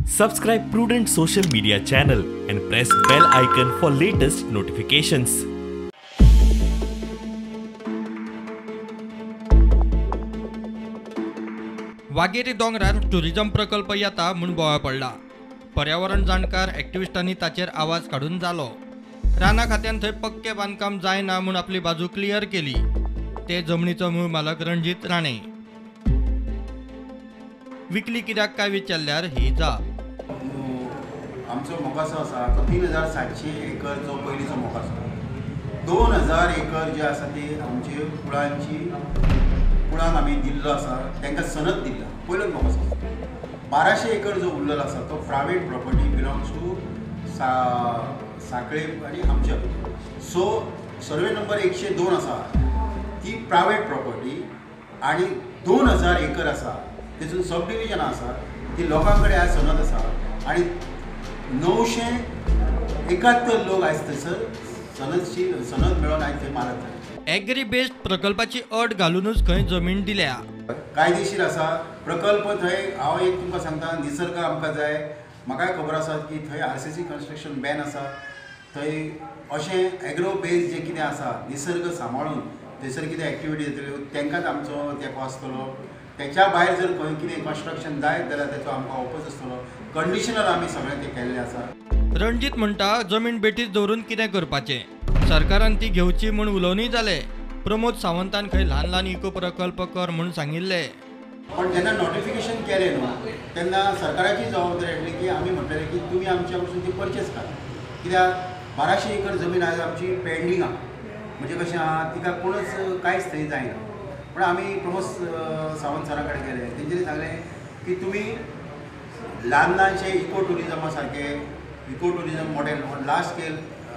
Subscribe Prudent Social Media channel and press bell icon for latest notifications. Waghire दोंगरार tourism प्रकल्प येता म्हूण बोवाळ पडला। पर्यावरण जाणकार एक्टिविस्टांनी ताचेर आवाज काढून जालो। राना खात्यान थंय पक्के बांदकाम जायना म्हूण आपली बाजू क्लियर केली। ते जमनीचो मूळ मालक रणजीत राणे विकली कित्याक काय विचारल्यार ही जाप। आमचो मोकासो आसा तो 3700 एकर जो पयलींचो मोकासो 2000 एकर जे आसा ती आमची कुळांक आमी दिल्लो आसा तांकां सनद दिल्ला पयलोच मोकासो 1200 एकर जो उरलेलो आसा तो प्रायवेट प्रॉपर्टी बिलोंग्स टू साखळे आनी आमच्या सो सर्वे नंबर 102 आसा ती प्रायवेट प्रॉपर्टी आनी 2000 एकर आसा तेतून सब डिविजनां आसा ती लोकां कडेन आज सनद आसा आनी 971 लोक आयज थंयसर सनद मेळोन आयज थंय मारत जाय। एग्री बेस्ड प्रकल्पाची अट घालूनच खंय जमीन दिल्या। कायदेशीर आसा प्रकल्प थंय हांव एक तुमकां सांगता निसर्ग आमकां जाय म्हाकाय खबर आसा की थंय RCC कन्स्ट्रक्शन बॅन आसा थंय अशें एग्रो बेस्ड जे कितें आसा निसर्ग सांबाळून थंयसर कितें एक्टिविटी जातल्यो तांकांच आमचो तेंको आसतलो। त्याच्या भायर जर खंय कितें कन्स्ट्रक्शन जायत जाल्यार ताचो आमकां ओपोज आसतलो। कंडिशनल आमी सगळें तें केल्लें आसा। रणजीत म्हणटा जमीन बेठीच दवरून कितें करपाचें सरकारान ती घेवची म्हूण उलोवनूय जालें। प्रमोद सावंतान खंय ल्हान ल्हान इको प्रकल्प कर म्हूण सांगिल्लें। पण जेन्ना नोटिफिकेशन केलें न्हू तेन्ना सरकाराची जबाबदारी आसली की आमी म्हणटले की तुमी आमच्या कडसून ती परचेस करा कित्याक 1200 एकर जमीन आयज आमची पेंडींग आहा म्हणजे कशें आहा तिका कोणूच कांयच थंय जायना। पण आमी प्रमोद सावंत सरा कडेन गेले तेंच्यांनी सांगलें की तुमी ल्हान ल्हानशे इको टुरिजमा सारके eco tourism model large scale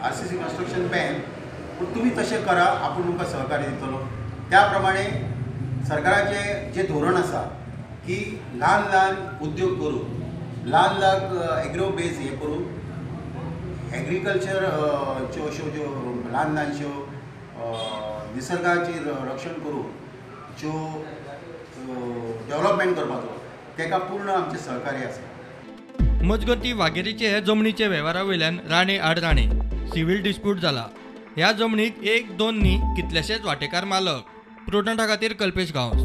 RCC construction ban पूण तुमी तशें करा आपूण तुमकां सहकार्य दितलो। त्या प्रमाणे सरकाराचें जें धोरण आसा की ल्हान ल्हान उद्योग करून ल्हान ल्हान एग्रो बेज हें करून एग्रीकल्चर अश्यो ज्यो ल्हान ल्हानश्यो निसर्गाची रक्षण करून जो डेव्हलपमेंट करपाचो तेका पूर्ण आमचें सहकार्य आसा। मजगतीं वाघेरीचे हे जमनीचे वेव्हारा वयल्यान राणे आड राणे सिव्हील डिस्प्यूट जाला। ह्या जमनीक 1-2 न्ही कितलेशेच वांटेकार मालक। प्रुडंटा खातीर कल्पेश गांवस।